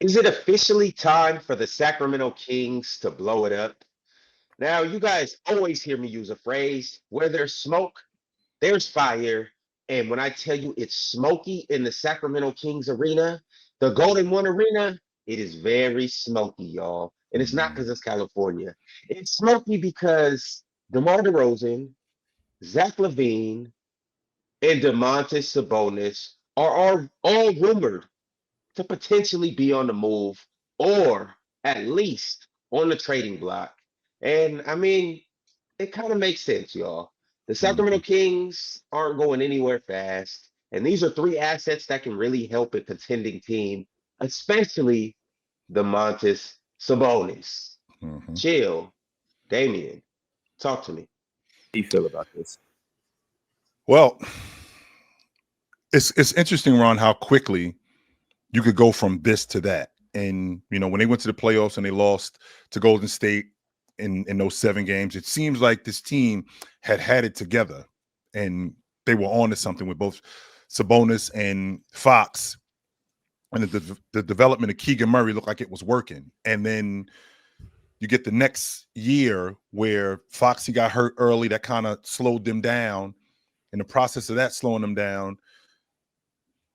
Is it officially time for the Sacramento Kings to blow it up? Now, you guys always hear me use a phrase where there's smoke, there's fire. And when I tell you it's smoky in the Sacramento Kings arena, the Golden One Arena, it is very smoky, y'all. And it's not Mm, because it's California. It's smoky because DeMar DeRozan, Zach LaVine, and DeMontis Sabonis are all rumored to potentially be on the move or at least on the trading block. And I mean, it kind of makes sense, y'all. The Sacramento mhm. Kings aren't going anywhere fast. And these are three assets that can really help a contending team, especially the Montes Sabonis. Mhm. Chill. Damien, talk to me. do you feel about this? Well, it's interesting, Ron, how quickly you could go from this to that. And when they went to the playoffs and they lost to Golden State in those 7 games, it seems like this team had it together, and they were on to something with both Sabonis and Fox, and the development of Keegan Murray looked like it was working. And then you get the next year where Foxy got hurt early, that kind of slowed them down. In the process of that slowing them down,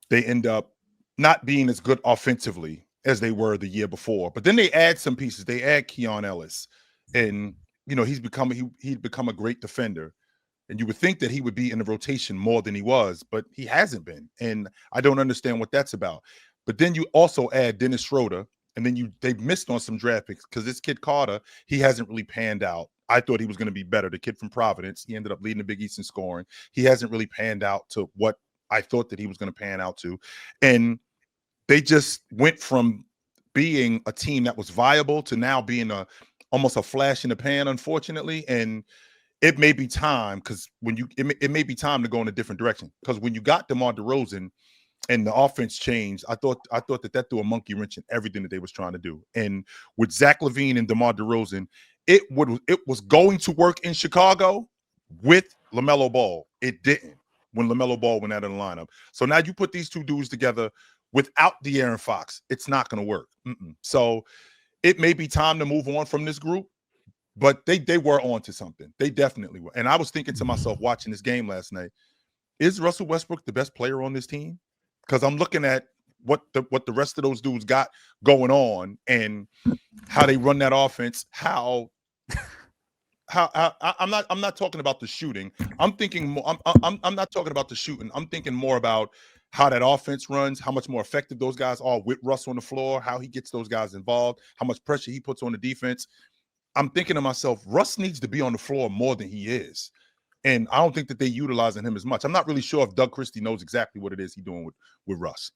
they end up not being as good offensively as they were the year before. But then they add some pieces. They add Keon Ellis, and he'd become a great defender. And you would think that he would be in the rotation more than he was, but he hasn't been. And I don't understand what that's about. But then you also add Dennis Schroeder, and then they missed on some draft picks because this kid Carter, he hasn't really panned out. I thought he was going to be better. The kid from Providence, he ended up leading the Big East in scoring. He hasn't really panned out to what I thought that he was going to pan out to. And they just went from being a team that was viable to now being almost a flash in the pan, unfortunately. And it may be time, because it may be time to go in a different direction. Because when you got DeMar DeRozan and the offense changed, I thought that threw a monkey wrench in everything that they was trying to do. And with Zach LaVine and DeMar DeRozan, it was going to work in Chicago with LaMelo Ball. It didn't when LaMelo Ball went out of the lineup. So now you put these two dudes together without De'Aaron Fox, it's not going to work. So it may be time to move on from this group. But they were on to something. They definitely were. And I was thinking to myself watching this game last night, is Russell Westbrook the best player on this team? Because I'm looking at what the rest of those dudes got going on and how they run that offense, how I'm not talking about the shooting. I'm thinking more, I'm not talking about the shooting. I'm thinking more about how that offense runs, how much more effective those guys are with Russ on the floor, how he gets those guys involved, how much pressure he puts on the defense. I'm thinking to myself, Russ needs to be on the floor more than he is. And I don't think that they're utilizing him as much. I'm not really sure if Doug Christie knows exactly what it is he's doing with Russ.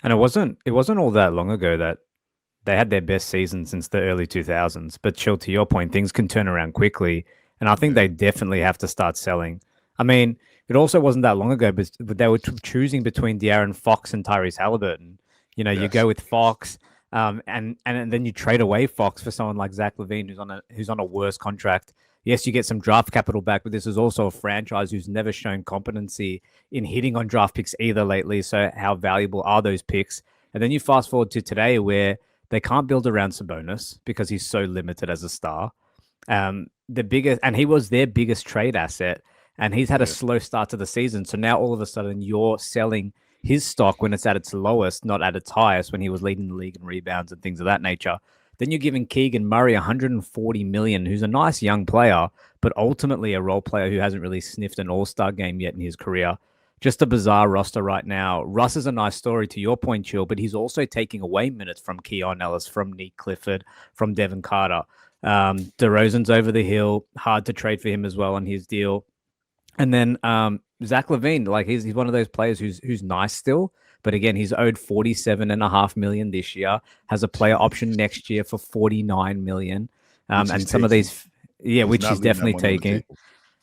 And it wasn't all that long ago that they had their best season since the early 2000s. But Chill, to your point, things can turn around quickly. And I think they definitely have to start selling. I mean, it also wasn't that long ago, but they were choosing between De'Aaron Fox and Tyrese Halliburton. You go with Fox, and then you trade away Fox for someone like Zach LaVine, who's on a worse contract. Yes, you get some draft capital back, but this is also a franchise who's never shown competency in hitting on draft picks either lately. So how valuable are those picks? And then you fast forward to today where they can't build around Sabonis because he's so limited as a star. And he was their biggest trade asset, and he's had a slow start to the season. So now all of a sudden you're selling his stock when it's at its lowest, not at its highest, when he was leading the league in rebounds and things of that nature. Then you're giving Keegan Murray $140 million, who's a nice young player, but ultimately a role player who hasn't really sniffed an all-star game yet in his career. Just a bizarre roster right now. Russ is a nice story, to your point, Chill, but he's also taking away minutes from Keon Ellis, from Nick Clifford, from Devin Carter. DeRozan's over the hill. Hard to trade for him as well on his deal. And then Zach LaVine, like he's one of those players who's nice still, but again, he's owed $47.5 million this year. Has a player option next year for $49 million. And some of these, which he's definitely taking.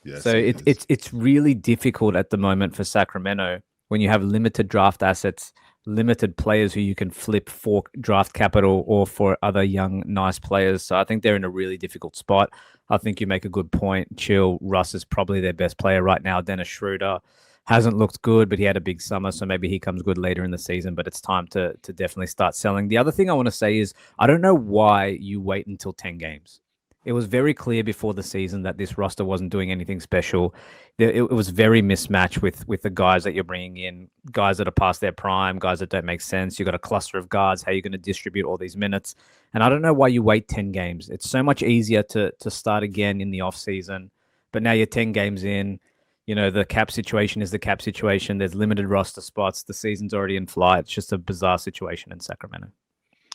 Yes, so it's really difficult at the moment for Sacramento when you have limited draft assets, limited players who you can flip for draft capital or for other young, nice players. So I think they're in a really difficult spot. I think you make a good point. Chill, Russ is probably their best player right now. Dennis Schroeder, hasn't looked good, but he had a big summer, so maybe he comes good later in the season. But it's time to definitely start selling. The other thing I want to say is I don't know why you wait until 10 games. It was very clear before the season that this roster wasn't doing anything special. It was very mismatched with the guys that you're bringing in, guys that are past their prime, guys that don't make sense. You've got a cluster of guards. How are you going to distribute all these minutes? And I don't know why you wait 10 games. It's so much easier to start again in the off season. But now you're 10 games in. You know, the cap situation is the cap situation. There's limited roster spots. The season's already in flight. It's just a bizarre situation in Sacramento.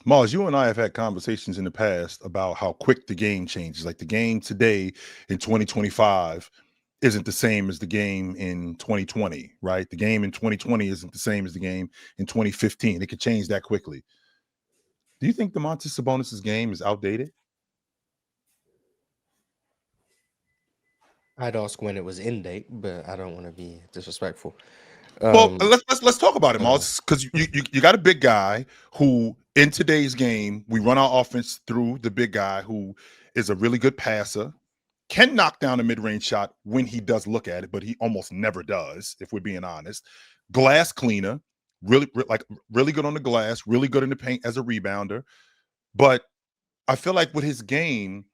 Mars, you and I have had conversations in the past about how quick the game changes. Like the game today in 2025 isn't the same as the game in 2020, right? The game in 2020 isn't the same as the game in 2015. It could change that quickly. Do you think Domantas Sabonis' game is outdated? I'd ask when it was in date, but I don't want to be disrespectful. Well, let's talk about it, Mars, because you got a big guy who in today's game we run our offense through the big guy who is a really good passer, can knock down a mid-range shot when he does look at it, but he almost never does, if we're being honest. Glass cleaner, really good on the glass, really good in the paint as a rebounder. But I feel like with his game,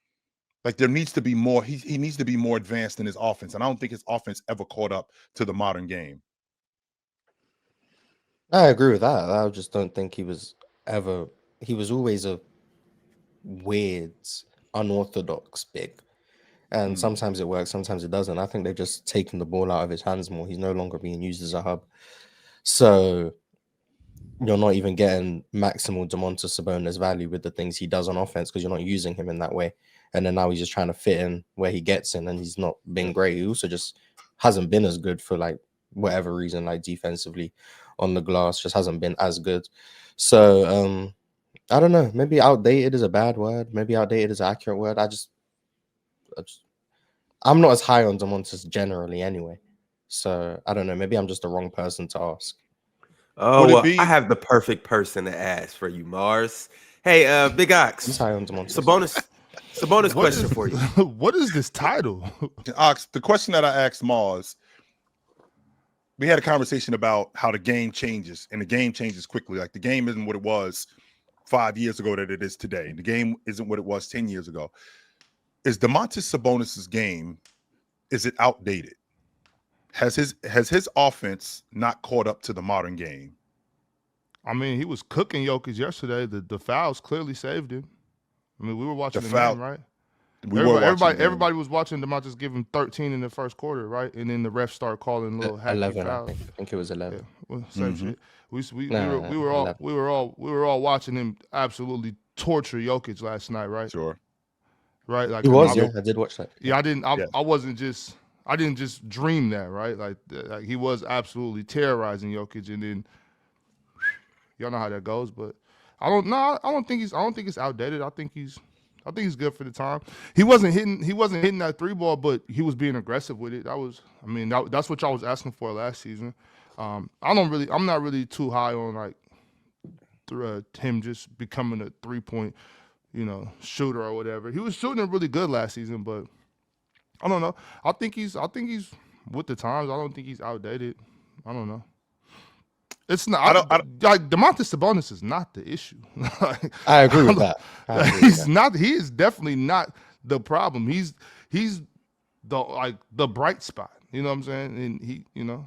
like there needs to be more. He needs to be more advanced in his offense, and I don't think his offense ever caught up to the modern game. I agree with that. I just don't think he was always a weird, unorthodox big. And sometimes it works, sometimes it doesn't. I think they've just taken the ball out of his hands more. He's no longer being used as a hub. So you're not even getting maximal Domantas Sabonis value with the things he does on offense because you're not using him in that way. And then now he's just trying to fit in where he gets in, and he's not been great. He also just hasn't been as good for like whatever reason, like defensively on the glass, just hasn't been as good. So I don't know. Maybe outdated is a bad word. Maybe outdated is an accurate word. I'm not as high on Domantas generally anyway. So I don't know. Maybe I'm just the wrong person to ask. Oh, Would it well, be- I have the perfect person to ask for you, Mars. Hey, Big Ox. He's high on Domantas. Sabonis What question is- for you. What is this title? Ox, the question that I asked Mars, we had a conversation about how the game changes, and the game changes quickly. Like the game isn't what it was 5 years ago that it is today. And the game isn't what it was 10 years ago. Is Domantas Sabonis' game, is it outdated? Has his offense not caught up to the modern game? I mean, he was cooking Jokic yesterday. The fouls clearly saved him. I mean, we were watching The the foul- game, right? Everybody was watching Domantas give him 13 in the first quarter, right? And then the refs start calling little hacky 11, fouls. I think it was 11. Yeah, well, same shit. We No, were all watching him absolutely torture Jokic last night, right? Sure. Right, like He was, I yeah. I did watch that. Yeah, I didn't. Yes. I didn't just dream that, right? Like he was absolutely terrorizing Jokic, and then y'all know how that goes. But I don't think it's outdated. I think he's good for the time. He wasn't hitting that three ball, but he was being aggressive with it. That's what y'all was asking for last season. I'm not really too high on like him just becoming a 3-point, shooter or whatever. He was shooting it really good last season, but I don't know. I think he's with the times. I don't think he's outdated. I don't know. It's not like Domantas Sabonis is not the issue. Like, I agree with that. He is definitely not the problem. He's the bright spot. You know what I'm saying? And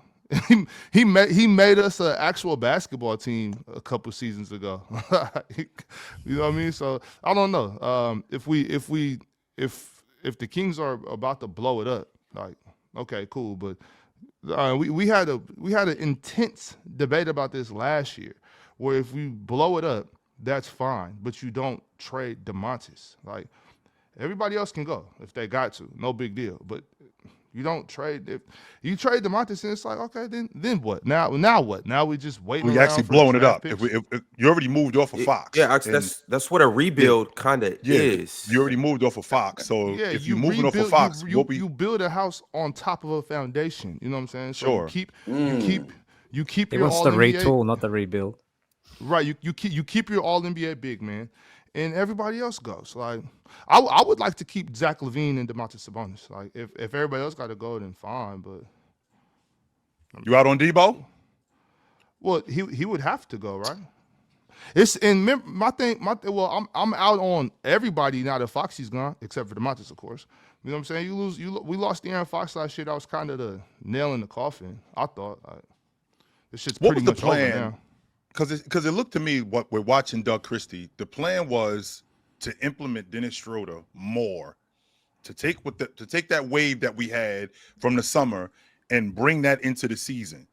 he made us an actual basketball team a couple seasons ago. You know what I mean? So I don't know. If the Kings are about to blow it up, like, okay, cool. But we had an intense debate about this last year, where if we blow it up, that's fine, but you don't trade Domantas. Like, everybody else can go if they got to, no big deal. But you don't trade. If you trade Domantas, and it's like, okay, then what? Now what? Now we just waiting. We around actually for blowing it draft up. picks? If you already moved off of Fox. Yeah, and- that's what a rebuild kind of is. You already moved off of Fox. So Yeah, if you're moving off of Fox, you build a house on top of a foundation. You know what I'm saying? So Sure. you keep He your wants to All-NBA retool, not the rebuild. Right, you keep your All NBA big man, and everybody else goes. Like, I would like to keep Zach LaVine and Domantas Sabonis. Like, if everybody else got to go, then fine. But You out on Debo? Well, he would have to go, right? It's well, I'm out on everybody now that Foxy's gone, except for DeMontis, of course. You know what I'm saying? We lost De'Aaron Fox last year. That was kind of the nail in the coffin. I thought this shit's What pretty was the much over plan? now. Because it looked to me, what we're watching Doug Christie, the plan was to implement Dennis Schroeder more, to take that wave that we had from the summer and bring that into the season.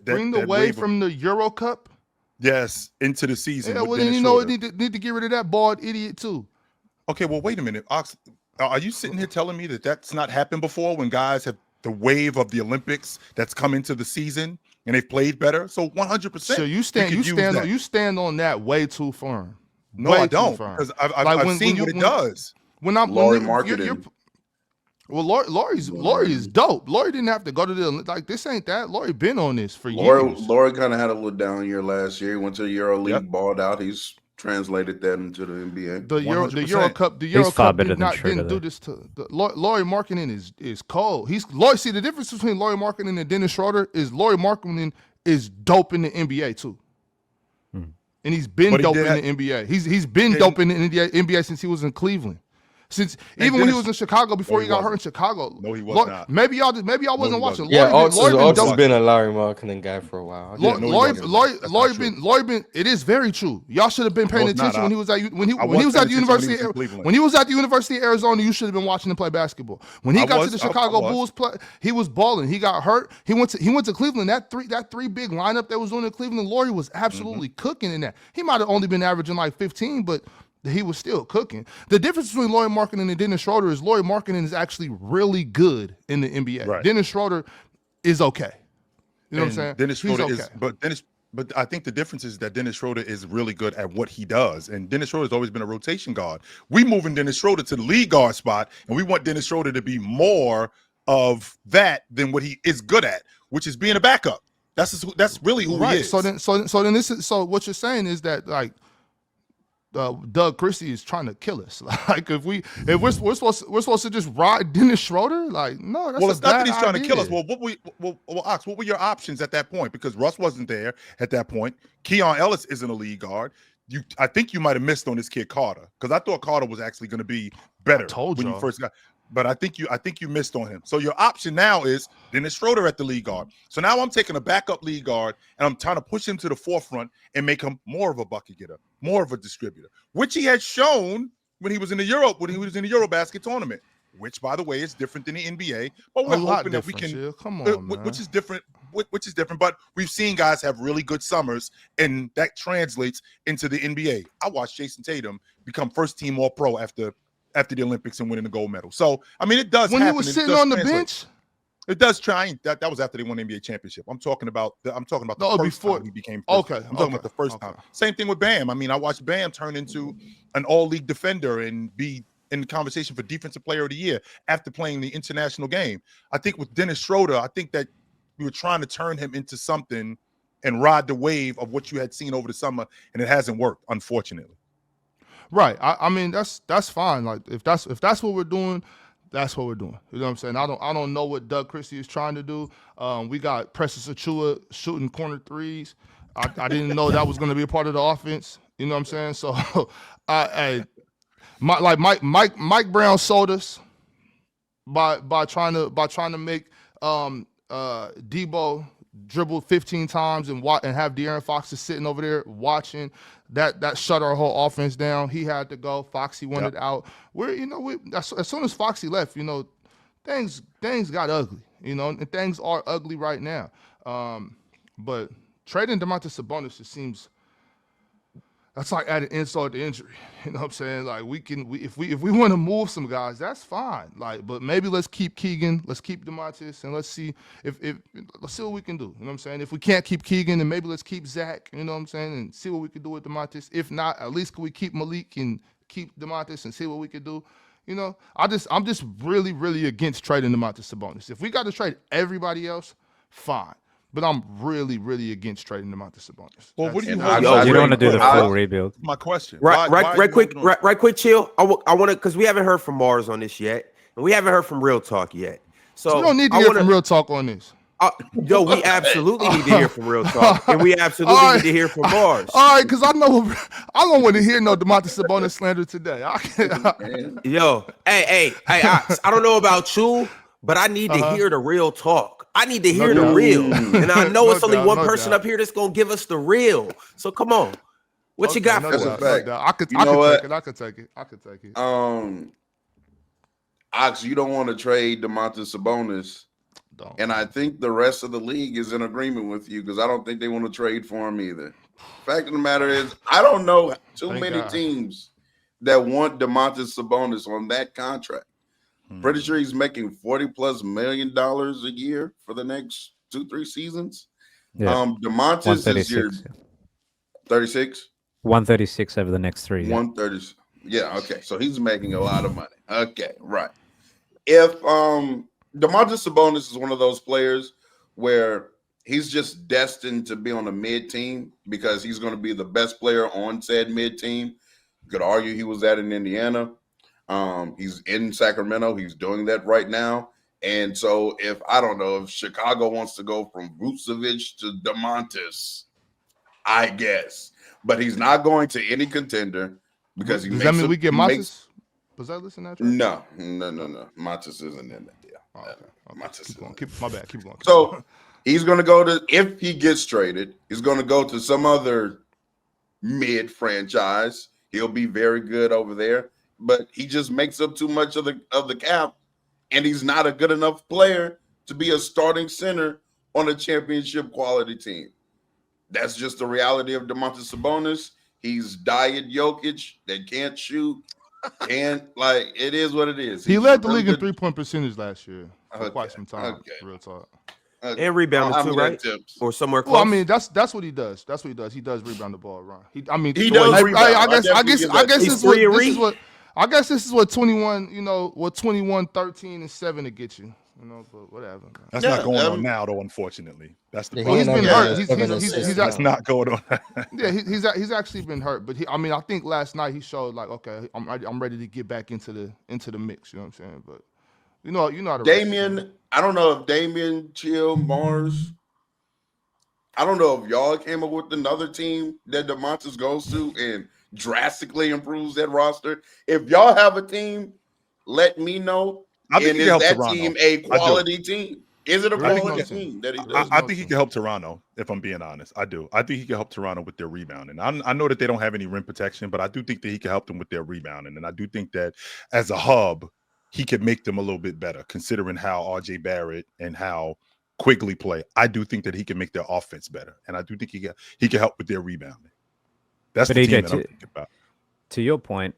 Bring the wave from the Euro Cup. Yes, into the season. Yeah, with well Dennis then you know Schroeder. need to get rid of that bald idiot too. Okay, well wait a minute, Ox. Are you sitting here telling me that that's not happened before when guys have the wave of the Olympics that's come into the season and they've played better? So 100%. So you stand on that way too firm. No, way I don't, too firm. because I've seen what it does. Laurie marketing. Laurie is dope. Laurie didn't have to go to this ain't that. Laurie been on this for years. Laurie kind of had a little down year last year. He went to the Euro League, balled out. He's translated that into the NBA. The Euro Cup didn't do this to Laurie marketing is cold. See the difference between Laurie marketing and Dennis Schroeder is Laurie marketing is dope in the NBA too. And he's been dope in the NBA. He's been dope in the NBA since he was in Cleveland. When he was in Chicago before he got hurt in Chicago. No, he was not. Maybe y'all wasn't watching. Yeah, Ox has been a Larry marketing guy for a while. Laurie been. It is very true. Y'all should have been paying attention when he was at the University of Arizona. You should have been watching him play basketball. When he got to the Chicago Bulls, he was balling. He got hurt. He went to Cleveland. That three big lineup that was on in Cleveland, Laurie was absolutely cooking in that. He might have only been averaging like 15, but he was still cooking. The difference between Laurie Markkinen and Dennis Schroeder is Laurie Markkinen is actually really good in the NBA. Right. Dennis Schroeder is okay. You know what I'm saying? Dennis Schroeder okay. But I think the difference is that Dennis Schroeder is really good at what he does. And Dennis Schroeder has always been a rotation guard. We moving Dennis Schroeder to the lead guard spot, and we want Dennis Schroeder to be more of that than what he is good at, which is being a backup. That's really who he is. So what you're saying is that like Doug Christie is trying to kill us. Like if we're supposed to just ride Dennis Schroeder, like no, that's it's not that he's trying idea. to kill us. Ox, what were your options at that point? Because Russ wasn't there at that point. Keon Ellis isn't a lead guard. I think you might have missed on this kid Carter, because I thought Carter was actually going to be better when you first got. But I think you missed on him. So your option now is Dennis Schroeder at the lead guard. So now I'm taking a backup lead guard and I'm trying to push him to the forefront and make him more of a bucket getter, more of a distributor, which he had shown when he was in the Eurobasket tournament, which by the way is different than the NBA. But we're hoping that we can, come on, man. which is different. But we've seen guys have really good summers, and that translates into the NBA. I watched Jason Tatum become first team All Pro after the Olympics and winning the gold medal. So, I mean, it does when happen. He was sitting on the bench? It does try. That was after they won the NBA championship. I'm talking about the first time he became first. Okay. I'm talking about the first time. Same thing with Bam. I mean, I watched Bam turn into an all-league defender and be in the conversation for Defensive Player of the Year after playing the international game. I think with Dennis Schroeder, I think that we were trying to turn him into something and ride the wave of what you had seen over the summer, and it hasn't worked, unfortunately. Right. I mean, that's fine. Like if that's what we're doing, that's what we're doing. You know what I'm saying? I don't know what Doug Christie is trying to do. We got Precious Achiuwa shooting corner threes. I didn't know that was going to be a part of the offense. You know what I'm saying? So, Mike Brown sold us by trying to make Debo dribble 15 times and have De'Aaron Fox just sitting over there watching. That shut our whole offense down. He had to go. Foxy wanted out. As soon as Foxy left, things got ugly. And things are ugly right now. But trading Domantas Sabonis just seems that's like adding insult to injury. You know what I'm saying? Like if we want to move some guys, that's fine. Like, but maybe let's keep Keegan, let's keep Domantas, and let's see let's see what we can do. You know what I'm saying? If we can't keep Keegan, then maybe let's keep Zach. You know what I'm saying? And see what we can do with Domantas. If not, at least can we keep Malik and keep Domantas and see what we can do. I'm just really, really against trading Domantas Sabonis. If we got to trade everybody else, fine. But I'm really, really against trading Domantas Sabonis. Well, what do you You don't want to do the full rebuild. My question. Right quick, chill. I want to, because we haven't heard from Mars on this yet, and we haven't heard from Real Talk yet. So you don't need to hear from Real Talk on this. Yo, we absolutely need to hear from Real Talk, and we absolutely need to hear from Mars. All right, because I don't want to hear no Domantas Sabonis slander today. Yo, hey, Ox, I don't know about you, but I need to hear the real talk. I need to hear the real, and I know it's only one person up here that's gonna give us the real. So come on, what you got for us? That's a fact. I could take it. Ox, you don't want to trade Domantas Sabonis. And I think the rest of the league is in agreement with you because I don't think they want to trade for him either. Fact of the matter is, I don't know too many teams that want Domantas Sabonis on that contract. Pretty sure he's making $40+ million a year for the next 2-3 seasons. Yeah. Domantas is your 36. 136 over the next 3. 130. Yeah. Okay. So he's making a lot of money. Okay. Right. If Domantas Sabonis is one of those players where he's just destined to be on a mid team because he's going to be the best player on said mid team. You could argue he was that in Indiana. He's in Sacramento. He's doing that right now. And so if Chicago wants to go from Vucevic to Domantas, I guess, but he's not going to any contender because Does that mean we get Matas? Was that listen to that? No. Matas isn't in that deal. Okay. My bad. Keep going. So he's going to go to, if he gets traded, he's going to go to some other mid franchise. He'll be very good over there, but he just makes up too much of the cap, and he's not a good enough player to be a starting center on a championship quality team. That's just the reality of Domantas Sabonis. He's diet Jokic that can't shoot. And it is what it is. He led the league in 3-point percentage last year for quite some time. Real talk. And rebounding too, right? Or somewhere close. Well, I mean, that's what he does. That's what he does. He does rebound the ball, right? He does rebound. I guess this is what 21, 13 and 7 to get you. But whatever. Man. That's not going on now, though. Unfortunately, that's the problem. He's been hurt. That's not going on. Yeah, he's actually been hurt. But I think last night he showed okay, I'm ready to get back into the mix. You know what I'm saying? But you know how to Damian. I don't know if Damian, Chill, Mars. I don't know if y'all came up with another team that Domantas goes to and drastically improves that roster. If y'all have a team, let me know. I think is that Toronto. Team a quality team? Is it a quality team that he does? I think he can help Toronto, if I'm being honest. I do. I think he can help Toronto with their rebounding. I know that they don't have any rim protection, but I do think that he can help them with their rebounding. And I do think that as a hub, he could make them a little bit better, considering how RJ Barrett and how Quigley play. I do think that he can make their offense better. And I do think he can help with their rebounding. That's the team that I'm thinking about. To your point,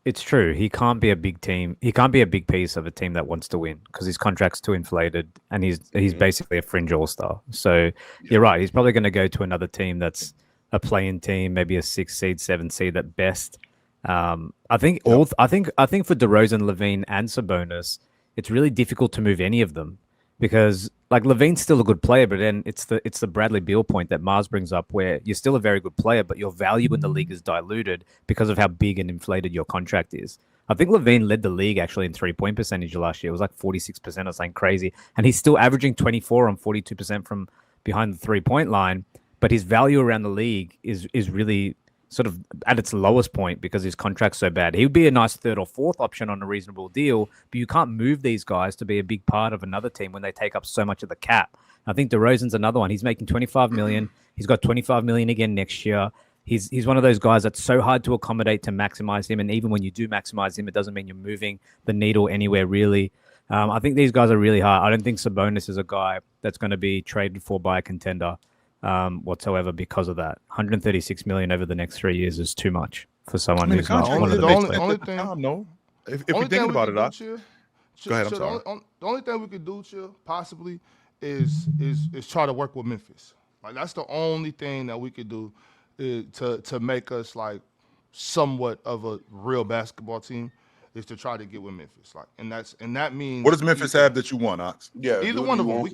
it's true. He can't be a big team. He can't be a big piece of a team that wants to win because his contract's too inflated and he's basically a fringe all-star. So you're right. He's probably going to go to another team that's a play-in team, maybe a 6 seed, 7 seed at best. I think for DeRozan, Levine, and Sabonis, it's really difficult to move any of them because Levine's still a good player, but then it's the Bradley Beal point that Mars brings up where you're still a very good player, but your value in the league is diluted because of how big and inflated your contract is. I think Levine led the league actually in 3-point percentage last year. It was 46% or something crazy. And he's still averaging 24 on 42% from behind the 3-point line, but his value around the league is really sort of at its lowest point because his contract's so bad. He would be a nice 3rd or 4th option on a reasonable deal, but you can't move these guys to be a big part of another team when they take up so much of the cap. I think DeRozan's another one. He's making $25 million. He's got $25 million again next year. He's one of those guys that's so hard to accommodate to maximize him, and even when you do maximize him, it doesn't mean you're moving the needle anywhere really. I think these guys are really hard. I don't think Sabonis is a guy that's going to be traded for by a contender whatsoever because of that. $136 million over the next 3 years is too much for someone who's not one of the big players. No, if you're thinking about it, go ahead. I'm sorry. The only thing we could do, Chill, possibly, is try to work with Memphis. That's the only thing that we could do to make us somewhat of a real basketball team. Is to try to get with Memphis, and that means. What does Memphis have that you want, Ox? Yeah, either one of them.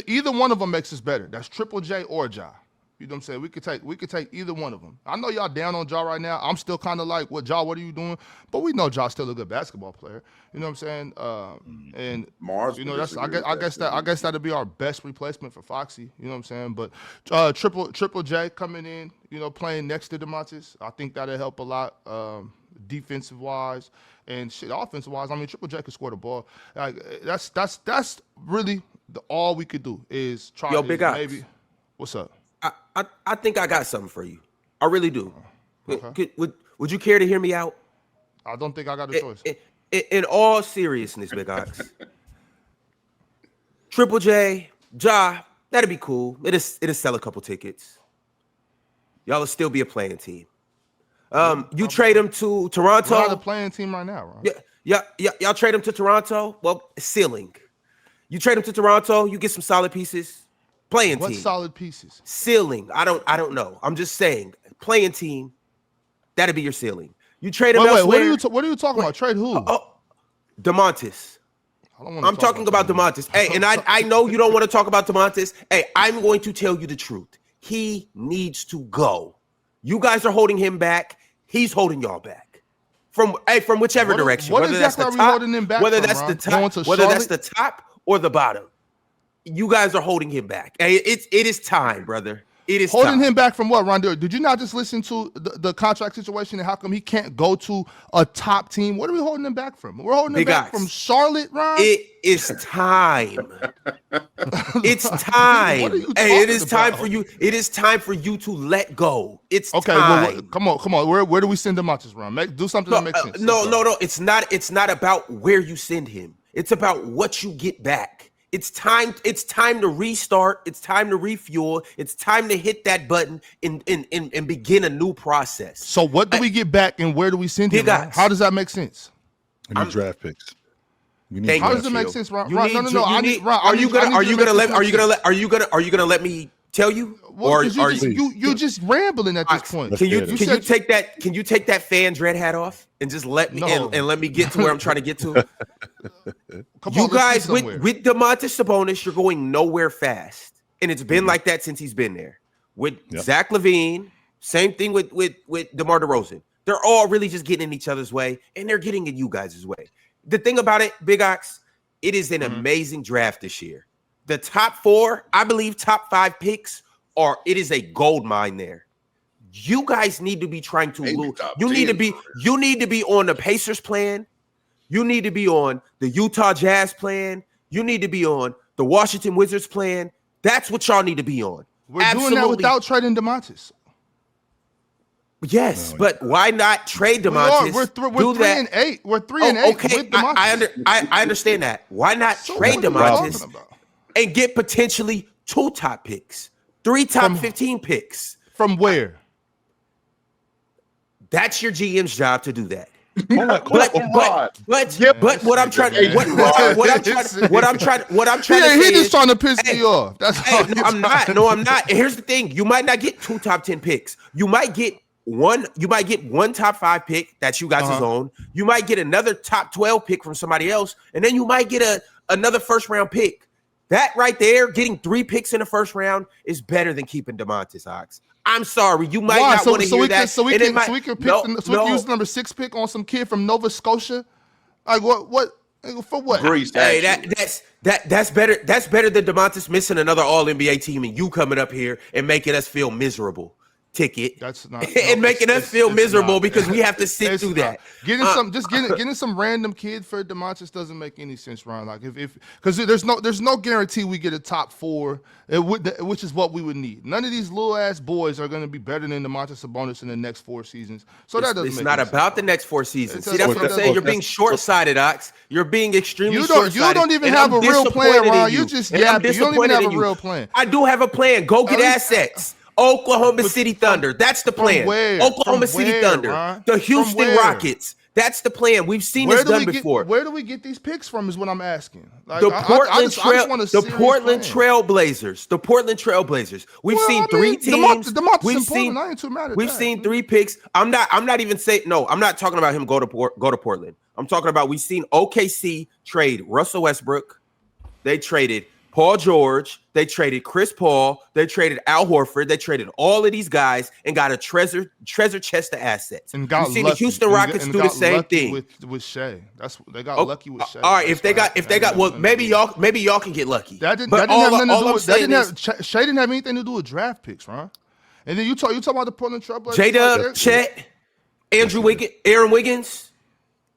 Either one of them makes us better. That's Triple J or Ja. You know what I'm saying? We could take either one of them. I know y'all down on Ja right now. I'm still kind of like, what are you doing? But we know Ja's still a good basketball player. You know what I'm saying? And Mars, you know, that's I guess that'd be our best replacement for Foxy. You know what I'm saying? But Triple J coming in, you know, playing next to DeMontis, I think that'll help a lot, defensive wise and shit, offensive wise. I mean, Triple J could score the ball. Like that's really all we could do is try. Yo, Big Ox. Maybe. What's up? I think I got something for you. I really do. Okay. Would you care to hear me out? I don't think I got a choice. In all seriousness, Big Ox, Triple J, Ja, that'd be cool. It'll sell a couple tickets. Y'all will still be a playing team. You trade him to Toronto. We're not a playing team right now, right? Yeah. Y'all trade him to Toronto. Well, ceiling. You trade him to Toronto. You get some solid pieces. Playing What team. solid pieces? Ceiling. I don't know. I'm just saying. Playing team. That'd be your ceiling. You trade him Wait, elsewhere. what are you talking about? Trade who? DeMontis. I'm talking about DeMontis. Hey, and I know you don't want to talk about DeMontis. Hey, I'm going to tell you the truth. He needs to go. You guys are holding him back. He's holding y'all back. From whichever direction. What whether exactly that's are the we top, holding him back whether from, that's Ron? the top, whether that's the top or the bottom. You guys are holding him back. Hey, it is time, brother. It is holding time. him back from what, Rondell? Did you not just listen to the contract situation and how come he can't go to a top team? What are we holding him back from? We're holding him back from Charlotte, Ron? It is time. It's time. What are you Hey, it talking is time about? for you. It is time for you to let go. It's Okay, time. well, come on. Where do we send DeMontis, Ron? Do something that makes sense. No. It's not about where you send him. It's about what you get back. It's time to restart. It's time to refuel. It's time to hit that button and begin a new process. So what do we get back and where do we send him? Ron? How does that make sense? We need draft picks. We need How draft does it make picks. sense, Ron? You Ron, need no. to- I you need need- Ron. Are you gonna let me tell you? Well, Or 'cause are you just rambling at this point. Can you said- take that fan dread hat off and just let me No. and let me get to where I'm trying to get to? Come You on, let's guys get somewhere. with DeMontis Sabonis, you're going nowhere fast, and it's been like that since he's been there. With Zach LaVine, same thing with DeMar DeRozan. They're all really just getting in each other's way, and they're getting in you guys' way. The thing about it, Big Ox, it is an amazing draft this year. The top 4, I believe, top 5 picks it is a gold mine there. You guys need to be trying to lose. You need to be on the Pacers plan. You need to be on the Utah Jazz plan. You need to be on the Washington Wizards plan. That's what y'all need to be on. We're doing that without trading DeMontis. Yes, but why not trade DeMontis? We're 3-8. We're 3-8 okay, with DeMontis. I understand that. Why not trade DeMontis and get potentially 2 top picks, 3 top 15 picks? From where? That's your GM's job to do that. But what I'm trying to say he just is, trying to piss me off. That's all. no, I'm not. No, I'm not. And here's the thing: you might not get 2 top 10 picks. You might get one. You might get 1 top 5 pick that's you guys' own. You might get another top 12 pick from somebody else, and then you might get another first round pick. That right there, getting 3 picks in the first round is better than keeping DeMontis, Ox. I'm sorry, you might not want to hear that. So we can use number 6 pick on some kid from Nova Scotia. Like what? For what? Greece, hey, that's better. That's better than DeMontis missing another All NBA team and you coming up here and making us feel miserable. Ticket. That's not and making us feel miserable because we have to sit through that. Getting some random kid for DeMontis doesn't make any sense, Ron. Like if because there's no guarantee we get a top 4, which is what we would need. None of these little ass boys are going to be better than DeMontis Sabonis in the next 4 seasons. So that doesn't. It's make not sense. about the next 4 seasons. See, that's what I'm saying. You're being short-sighted, Ox. You're being extremely short-sighted. You don't even have a real plan, Ron. You just yapping. You don't even have a real plan. I do have a plan. Go get assets. Oklahoma City Thunder. That's the plan. Oklahoma City Thunder. Ron? The Houston Rockets. That's the plan. We've seen this done before. Where do we get these picks from is what I'm asking. Like, The Portland Trailblazers. The Portland Trailblazers. We've seen 3 teams. We've seen 3 picks. I'm not even saying no. I'm not talking about him go to Portland. I'm talking about we've seen OKC trade Russell Westbrook. They traded Paul George, they traded Chris Paul, they traded Al Horford, they traded all of these guys and got a treasure chest of assets. And got We've seen lucky. the Houston Rockets do the same thing with Shea. They got lucky with Shea. All right, if they got, well, maybe y'all can get lucky. That didn't have nothing to do with. That didn't have Shea didn't have anything to do with draft picks, Ron. And then you talk about the Portland Trailblazers. J-Dub, Chet, Aaron Wiggins.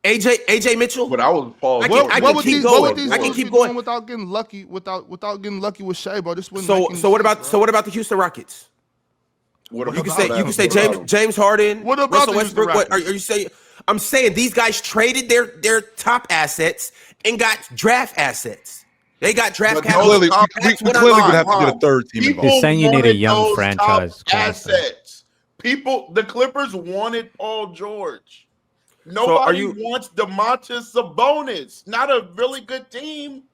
AJ Mitchell. But I was Paul. I can keep going without getting lucky. Without getting lucky with Shea, bro. This So what about the Houston Rockets? You can say James Harden. What about Russell Westbrook? What are you saying? I'm saying these guys traded their top assets and got draft assets. They got draft capital. We clearly would have to get a third team involved. You're saying you need a young franchise assets. The Clippers wanted Paul George. Nobody wants DeMontis Sabonis. Not a really good team.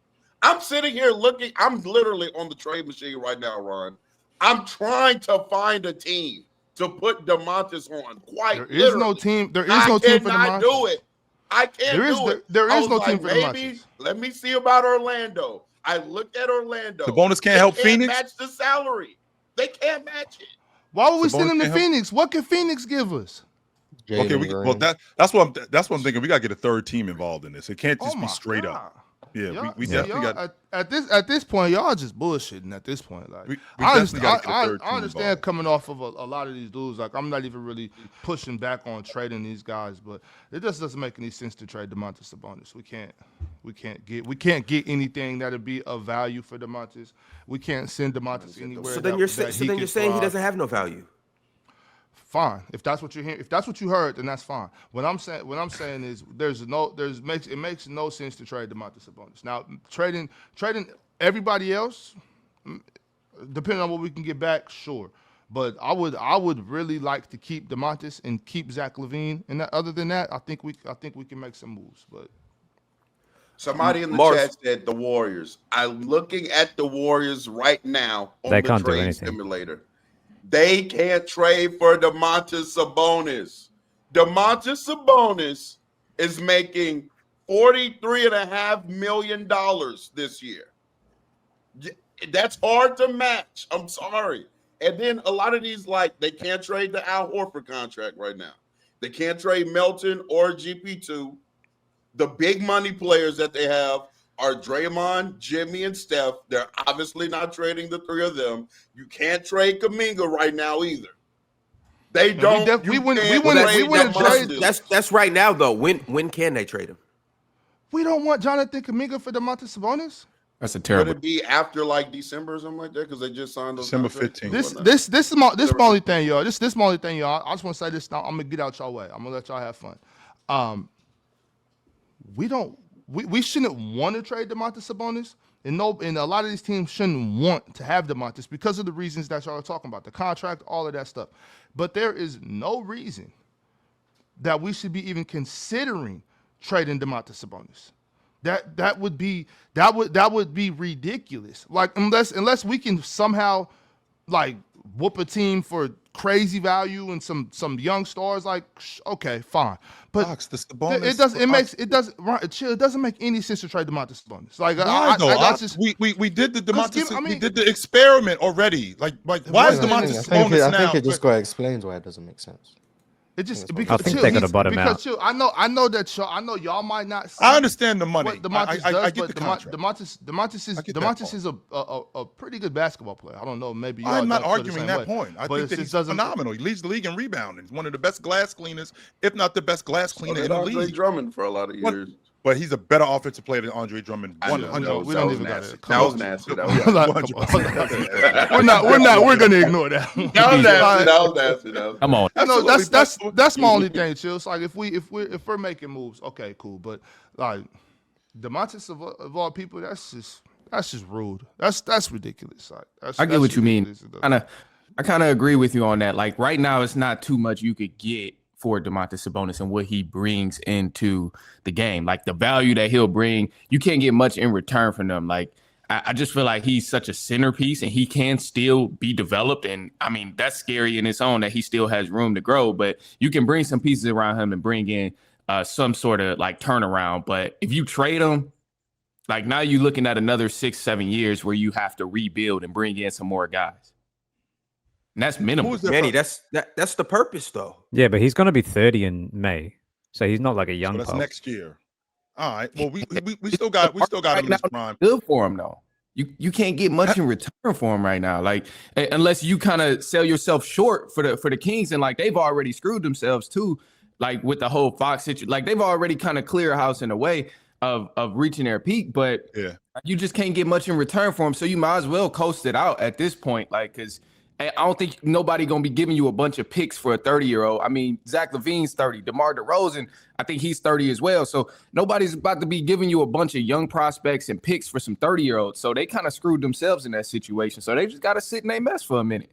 I'm sitting here looking. I'm literally on the trade machine right now, Ron. I'm trying to find a team to put DeMontis on. There is no team for DeMontis. I cannot do it. I can't do it. There is no team for DeMontis. Let me see about Orlando. I looked at Orlando. Sabonis can't help Phoenix. Match the salary. They can't match it. Why would we send him to Phoenix? What can Phoenix give us? Okay, that's what I'm thinking. We gotta get a third team involved in this. It can't just be straight up. Yeah, we definitely got at this point. Y'all just bullshitting at this point. Like I understand coming off of a lot of these dudes. Like I'm not even really pushing back on trading these guys, but it just doesn't make any sense to trade DeMontis Sabonis. We can't get anything that'll be of value for DeMontis. We can't send DeMontis anywhere. So then you're saying he doesn't have no value. Fine. If that's what you're hearing, if that's what you heard, then that's fine. What I'm saying is it makes no sense to trade DeMontis Sabonis. Now trading everybody else, depending on what we can get back, sure. But I would really like to keep DeMontis and keep Zach LaVine. And other than that, I think we can make some moves. But somebody in the chat said the Warriors. I'm looking at the Warriors right now on the trade simulator. They can't trade for DeMontis Sabonis. DeMontis Sabonis is making $43.5 million this year. That's hard to match. I'm sorry. And then a lot of these, they can't trade the Al Horford contract right now. They can't trade Melton or GP2. The big money players that they have are Draymond, Jimmy, and Steph. They're obviously not trading the three of them. You can't trade Kuminga right now either. They don't. That's right now though. When can they trade him? We don't want Jonathan Kuminga for DeMontis Sabonis. That's a terrible. Would it be after December or something like that? Because they just signed those December 15th. This is my only thing, y'all. This is my only thing, y'all. I just want to say this now. I'm gonna get out y'all way. I'm gonna let y'all have fun. We shouldn't want to trade DeMontis Sabonis, and a lot of these teams shouldn't want to have DeMontis because of the reasons that y'all are talking about, the contract, all of that stuff. But there is no reason that we should be even considering trading DeMontis Sabonis. That would be ridiculous. Unless we can somehow whoop a team for crazy value and some young stars, okay, fine. But the Sabonis, it doesn't make any sense to trade DeMontis Sabonis. We did the DeMontis. We did the experiment already. Why is DeMontis Sabonis now? I think it just explains why it doesn't make sense. It just I think they're gonna bottom out. I know that y'all might not. I understand the money. I get the contract. DeMontis is a pretty good basketball player. I don't know. Maybe I'm not arguing that point. I think that he's phenomenal. He leads the league in rebounding. He's one of the best glass cleaners, if not the best glass cleaner in the league. Andre Drummond for a lot of years. But he's a better offensive player than Andre Drummond. 100%. We don't even got it. That was nasty. We're gonna ignore that. That was nasty. Come on. That's my only thing, chill. It's if we're making moves, okay, cool. But DeMontis of all people, that's just rude. That's ridiculous. I get what you mean. I kind of agree with you on that. Right now, it's not too much you could get for DeMontis Sabonis and what he brings into the game. The value that he'll bring, you can't get much in return from them. I just feel like he's such a centerpiece and he can still be developed. And I mean, that's scary in its own that he still has room to grow, but you can bring some pieces around him and bring in some sort of turnaround. But if you trade him, Like now you're looking at another 6-7 years where you have to rebuild and bring in some more guys. And that's minimum. Manny, that's the purpose, though. Yeah, but he's going to be 30 in May, so he's not like a young. So that's pup. next year. All right. Well, we still got him in his prime. Good for him though. You can't get much in return for him right now. Like unless you kind of sell yourself short for the Kings, and like they've already screwed themselves too. Like with the whole Fox situation, like they've already kind of cleared house in a way of reaching their peak, but you just can't get much in return for him. So you might as well coast it out at this point, like because I don't think nobody gonna be giving you a bunch of picks for a 30-year-old. I mean, Zach LaVine's 30, DeMar DeRozan, I think he's 30 as well. So nobody's about to be giving you a bunch of young prospects and picks for some 30-year-olds. So they kind of screwed themselves in that situation. So they just got to sit in their mess for a minute.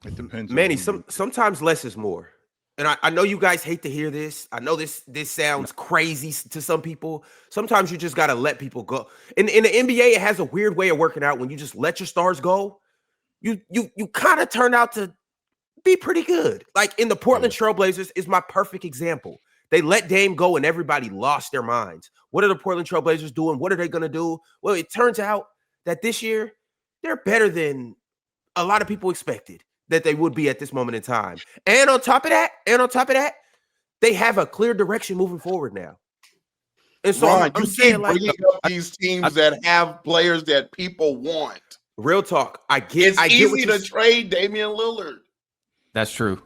It depends. Manny, sometimes less is more. And I know you guys hate to hear this. I know this sounds crazy to some people. Sometimes you just got to let people go. In the NBA, it has a weird way of working out. When you just let your stars go, you kind of turn out to be pretty good. Like in the Portland Trailblazers is my perfect example. They let Dame go and everybody lost their minds. What are the Portland Trailblazers doing? What are they going to do? Well, it turns out that this year they're better than a lot of people expected that they would be at this moment in time. And on top of that, they have a clear direction moving forward now. And so Ron, I'm you saying, keep like, bringing up these teams that have players that people want. real talk. I get It's easy what to trade Damian Lillard. That's true.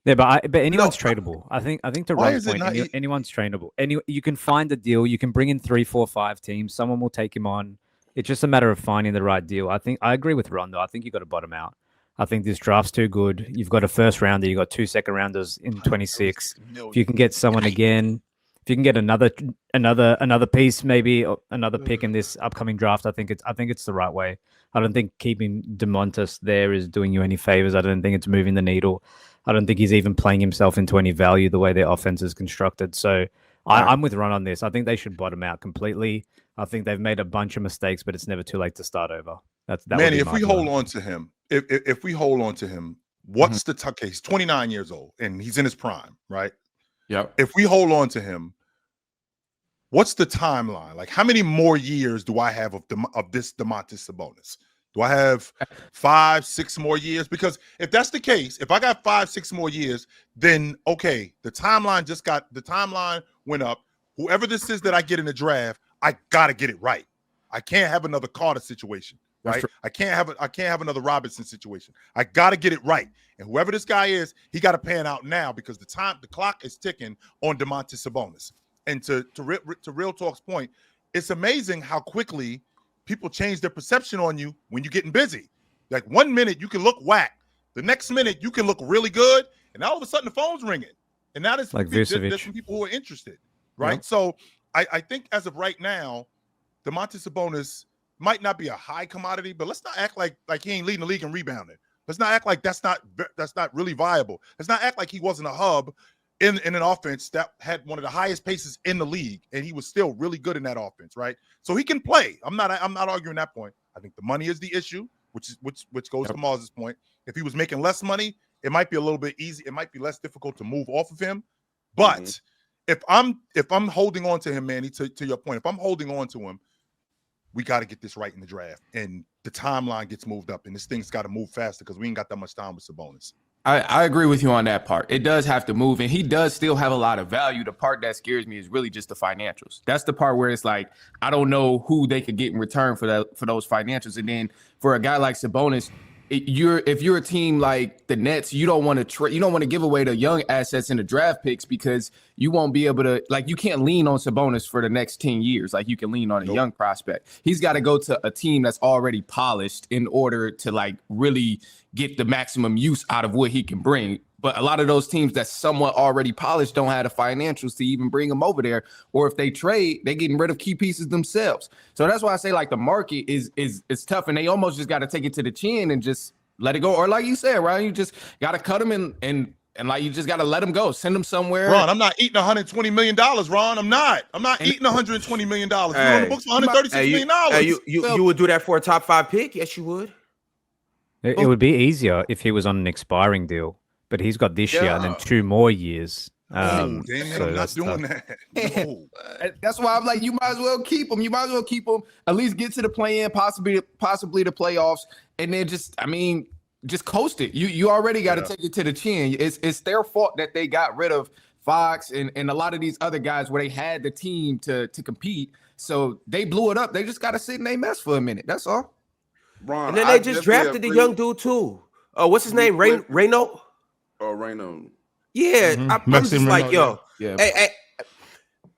Yeah, but anyone's tradable. I think to Why Ron's is it point, not anyone's trainable. You can find a deal. You can bring in 3, 4, 5 teams. Someone will take him on. It's just a matter of finding the right deal. I agree with Ron though. I think you got to bottom out. I think this draft's too good. You've got a first rounder. You got 2 second rounders in 26. If you can get someone again, if you can get another piece, maybe another pick in this upcoming draft, I think it's the right way. I don't think keeping DeMontis there is doing you any favors. I don't think it's moving the needle. I don't think he's even playing himself into any value the way their offense is constructed. So I'm with Ron on this. I think they should bottom out completely. I think they've made a bunch of mistakes, but it's never too late to start over. That Manny, if we hold on to him, if we hold on to him, what's the okay? He's 29 years old and he's in his prime, right? Yep. If we hold on to him, what's the timeline? Like, how many more years do I have of this Domantas Sabonis? Do I have 5, 6 more years? Because if that's the case, if I got 5, 6 more years, then okay, the timeline went up. Whoever this is that I get in the draft, I gotta get it right. I can't have another Carter situation, right? I can't have another Robinson situation. I gotta get it right. And whoever this guy is, he got to pan out now because the clock is ticking on Domantas Sabonis. And to Real Talk's point, it's amazing how quickly people change their perception on you when you're getting busy. Like 1 minute you can look whack, the next minute you can look really good, and all of a sudden the phone's ringing. And now there's some people who are interested, right? Yep. So I think as of right now, Domantas Sabonis might not be a high commodity, but let's not act like he ain't leading the league in rebounding. Let's not act like that's not really viable. Let's not act like he wasn't a hub in an offense that had one of the highest paces in the league, and he was still really good in that offense, right? So he can play. I'm not arguing that point. I think the money is the issue, which goes to Mars's point. If he was making less money, it might be a little bit easy. It might be less difficult to move off of him. But if I'm holding on to him, Manny, to your point, if I'm holding on to him, we got to get this right in the draft, and the timeline gets moved up, and this thing's got to move faster because we ain't got that much time with Sabonis. I agree with you on that part. It does have to move, and he does still have a lot of value. The part that scares me is really just the financials. That's the part where it's like, I don't know who they could get in return for those financials. And then for a guy like Sabonis, if you're a team like the Nets, you don't want to give away the young assets in the draft picks because you won't be able to, like, you can't lean on Sabonis for the next 10 years like you can lean on a young prospect. He's got to go to a team that's already polished in order to like really get the maximum use out of what he can bring. But a lot of those teams that's somewhat already polished don't have the financials to even bring him over there. Or if they trade, they're getting rid of key pieces themselves. So that's why I say like the market is tough, and they almost just got to take it to the chin and just let it go. Or like you said, Ryan, you just got to cut him and like you just got to let him go, send him somewhere. Ron, I'm not eating $120 million, Ron. I'm not eating $120 million. You're on the books for $136 million. You would do that for a top 5 pick? Yes, you would. It would be easier if he was on an expiring deal. But he's got this year and then 2 more years. Damien, so I'm not that's doing tough. that. No. That's why I'm like, you might as well keep him. You might as well keep him. At least get to the play-in, possibly the playoffs, and then just coast it. You already got to take it to the chin. It's their fault that they got rid of Fox and a lot of these other guys where they had the team to compete. So they blew it up. They just got to sit in their mess for a minute. That's all. Ron, and then they just drafted the young dude too. What's his name? Reno? Oh, Reno. Yeah, I'm just like, yo, yeah. Hey,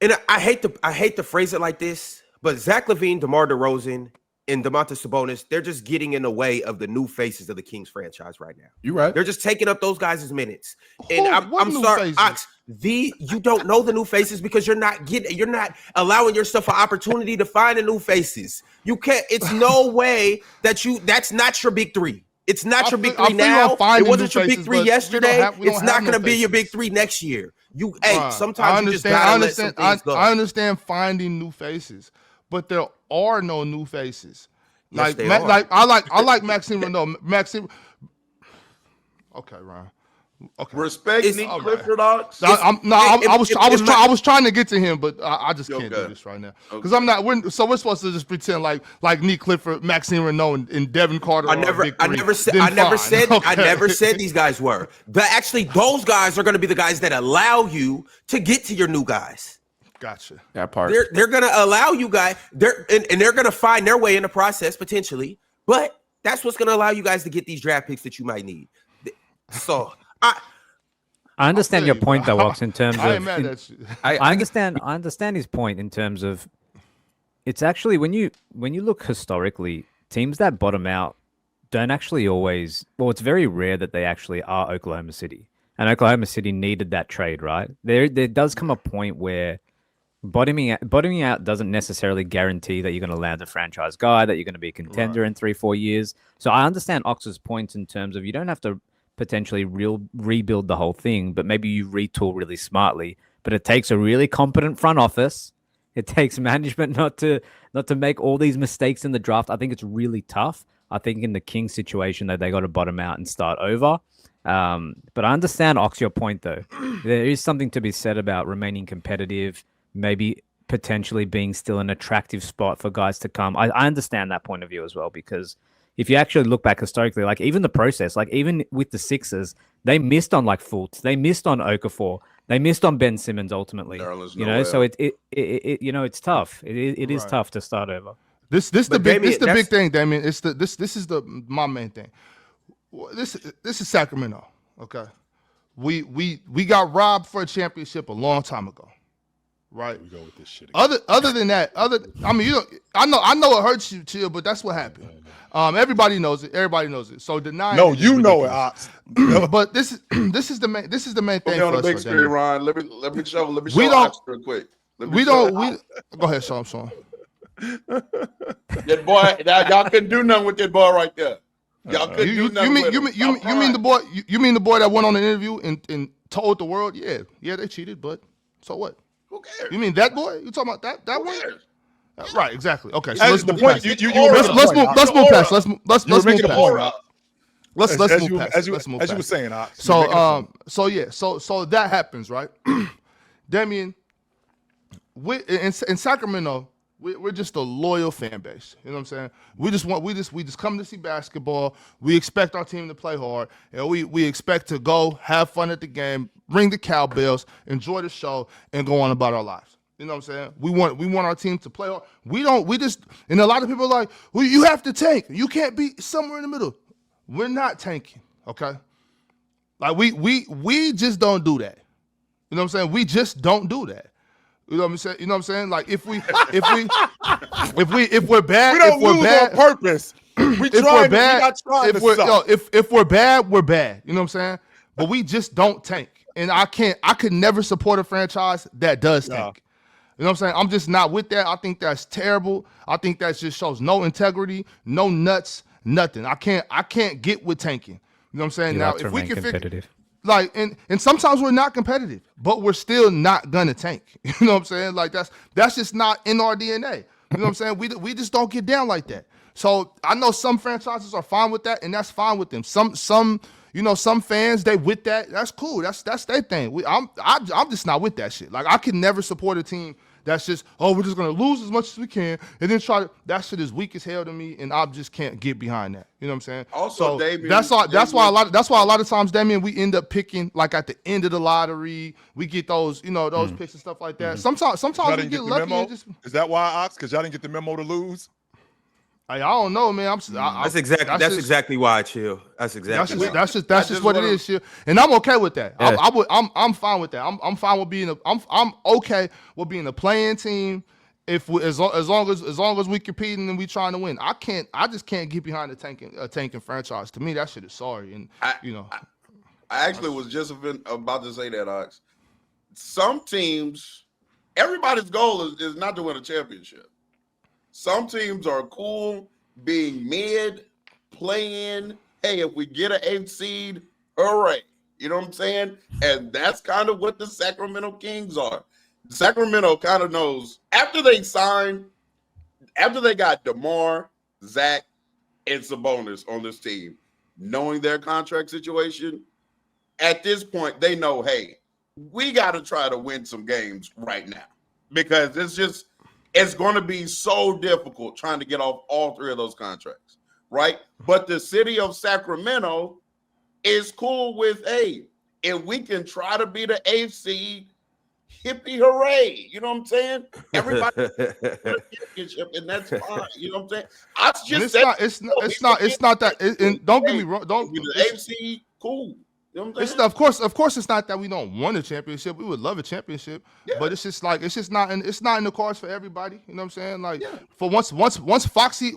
and I hate to phrase it like this, but Zach LaVine, DeMar DeRozan, and Domantas Sabonis, they're just getting in the way of the new faces of the Kings franchise right now. You're right. They're just taking up those guys' minutes. And I'm sorry, Ox, you don't know the new faces because you're not allowing yourself an opportunity to find the new faces. You can't. It's no way that's not your big three. It's not your big three now. It wasn't your big three yesterday. It's not going to be your big three next year. Sometimes you just gotta let some things go. I understand finding new faces, but there are no new faces. Yes, I like Maxime Renault. Okay, Ron. Okay. Respect Nick Clifford, Ox. I was trying to get to him, but I just can't do this right now because I'm not. We're supposed to just pretend like Nick Clifford, Maxime Renault, and Devin Carter. I never said these guys were. But actually, those guys are going to be the guys that allow you to get to your new guys. Gotcha. That part. They're going to allow you guys. They're going to find their way in the process potentially, but that's what's going to allow you guys to get these draft picks that you might need. So. I understand your point, though, Ox, in terms of. I ain't mad at you. I understand his point in terms of. It's actually when you look historically, teams that bottom out don't actually always. Well, it's very rare that they actually are Oklahoma City, and Oklahoma City needed that trade, right? There does come a point where bottoming out doesn't necessarily guarantee that you're going to land a franchise guy, that you're going to be a contender in 3-4 years. So I understand Ox's points in terms of you don't have to potentially rebuild the whole thing, but maybe you retool really smartly. But it takes a really competent front office. It takes management not to make all these mistakes in the draft. I think it's really tough. I think in the Kings situation that they got to bottom out and start over. But I understand, Ox, your point though. There is something to be said about remaining competitive, maybe potentially being still an attractive spot for guys to come. I understand that point of view as well, because if you actually look back historically, like even the process, like even with the Sixers, they missed on like Fultz, they missed on Okafor, they missed on Ben Simmons ultimately. So it's tough. It is tough to start over. This the big thing, Damien. This is my main thing. This is Sacramento. Okay, we got robbed for a championship a long time ago. Right. We go with this shit again. Other than that, I know it hurts you, Chill, but that's what happened. Everybody knows it. So denying. No, you know it, Ox. But this is the main thing. On the big screen, Ron. Let me show Ox real quick. Go ahead, Sean. That boy, y'all couldn't do nothing with that boy right there. Y'all couldn't do nothing. You mean the boy? You mean the boy that went on an interview and told the world, yeah, they cheated, but so what? Who cares? You mean that boy? You talking about that one? Right, exactly. Okay, so let's move past. Let's move past. Let's move past. Let's move past. As you were saying, so that happens, right? Damien, in Sacramento, we're just a loyal fan base. You know what I'm saying? We just come to see basketball. We expect our team to play hard, and we expect to go have fun at the game, ring the cowbells, enjoy the show, and go on about our lives. You know what I'm saying? We want our team to play hard. And a lot of people are like, well, you have to tank. You can't be somewhere in the middle. We're not tanking, okay? Like we just don't do that. You know what I'm saying? We just don't do that. You know what I'm saying? Like if we're bad, we don't lose on purpose. If we're bad, we're bad. You know what I'm saying? But we just don't tank. And I could never support a franchise that does tank. You know what I'm saying? I'm just not with that. I think that's terrible. I think that just shows no integrity, no nuts, nothing. I can't get with tanking. You know what I'm saying? Now, if we can figure, like, and sometimes we're not competitive, but we're still not gonna tank. You know what I'm saying? Like that's just not in our DNA. You know what I'm saying? We just don't get down like that. So I know some franchises are fine with that, and that's fine with them. Some some fans, they with that. That's cool. That's their thing. I'm just not with that shit. Like, I can never support a team that's just, we're just gonna lose as much as we can and then try to. That shit is weak as hell to me, and I just can't get behind that. You know what I'm saying? Also, so Damian, that's why a lot of times, Damian, we end up picking like at the end of the lottery. We get those picks and stuff like that. Sometimes we get lucky. And just, is that why, Ox? Because y'all didn't get the memo to lose? I don't know, man. That's exactly why I chill. That's just what it is, chill. And I'm okay with that. Yeah. I'm fine with that. I'm fine with being I'm okay with being a playing team. As long as we competing and we trying to win. I just can't get behind a tanking franchise. To me, that shit is sorry. And I actually was just about to say that, Ox. Some teams, everybody's goal is not to win a championship. Some teams are cool being mid, playing. Hey, if we get an 8th seed, hooray. You know what I'm saying? And that's kind of what the Sacramento Kings are. Sacramento kind of knows after they got DeMar, Zach, and Sabonis on this team, knowing their contract situation, at this point, they know, hey, we got to try to win some games right now because it's going to be so difficult trying to get off all 3 of those contracts, right? But the city of Sacramento is cool with, hey, if we can try to be the 8th seed, hippie hooray. You know what I'm saying? Everybody championship, and that's fine. You know what I'm saying? It's not that. Don't get me wrong. Don't be the 8th seed, cool. You know what I'm saying? Of course, it's not that we don't want a championship. We would love a championship, but it's just not in the cards for everybody. You know what I'm saying? Like for once Foxy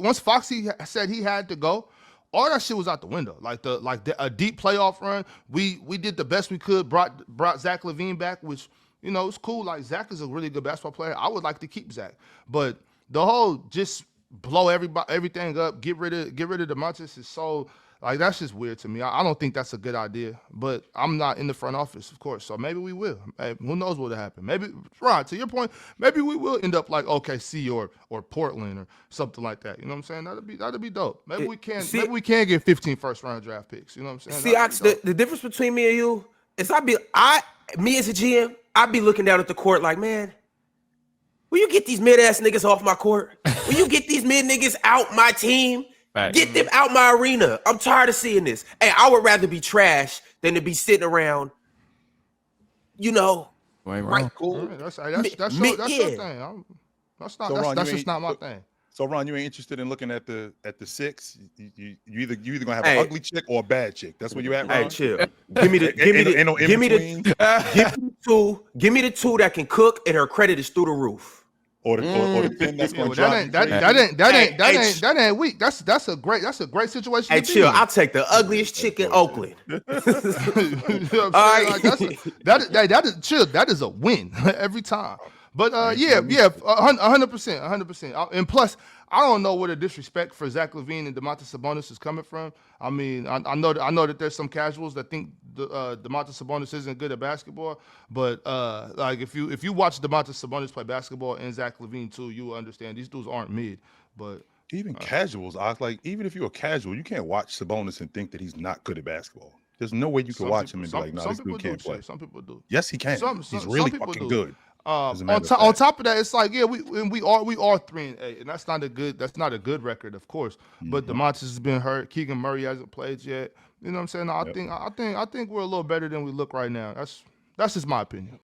said he had to go, all that shit was out the window. A deep playoff run. We did the best we could. Brought Zach LaVine back, which it's cool. Like Zach is a really good basketball player. I would like to keep Zach, but the whole just blow everything up, get rid of DeMontis is so. Like, that's just weird to me. I don't think that's a good idea, but I'm not in the front office, of course, so maybe we will. Hey, who knows what'll happen? Maybe, Ron, to your point, maybe we will end up like OKC or Portland or something like that. You know what I'm saying? That'd be dope. Maybe we can get 15 first-round draft picks. You know what I'm saying? See, the difference between me and you is me as a GM, I'd be looking down at the court like, man, will you get these mid-ass niggas off my court? Will you get these mid niggas out my team? Right. Get them out my arena. I'm tired of seeing this. Hey, I would rather be trash than to be sitting around, right, cool. Right, that's your thing. That's just not my thing. So, Ron, you ain't interested in looking at the 6? You either gonna have an ugly chick or a bad chick. That's where you at, Ron? Hey, chill. Give me the 2. Give me the 2 that can cook and her credit is through the roof. Or the 10 that's going to drop. That ain't weak. That's a great situation. Hey, chill. I'll take the ugliest chick in Oakland. You know what I'm saying? That is a win every time. But 100%. And plus, I don't know where the disrespect for Zach LaVine and Domantas Sabonis is coming from. I mean, I know that there's some casuals that think Domantas Sabonis isn't good at basketball, but like if you watch Domantas Sabonis play basketball and Zach LaVine too, you will understand these dudes aren't mid. But even casuals, even if you're a casual, you can't watch Sabonis and think that he's not good at basketball. There's no way you can watch him and be like, no, this dude can't play. Some people do. Yes, he can. He's really fucking good. On top of that, it's like, we are 3-8, and that's not a good record, of course. But Domantas has been hurt. Keegan Murray hasn't played yet. You know what I'm saying? I think we're a little better than we look right now. That's just my opinion.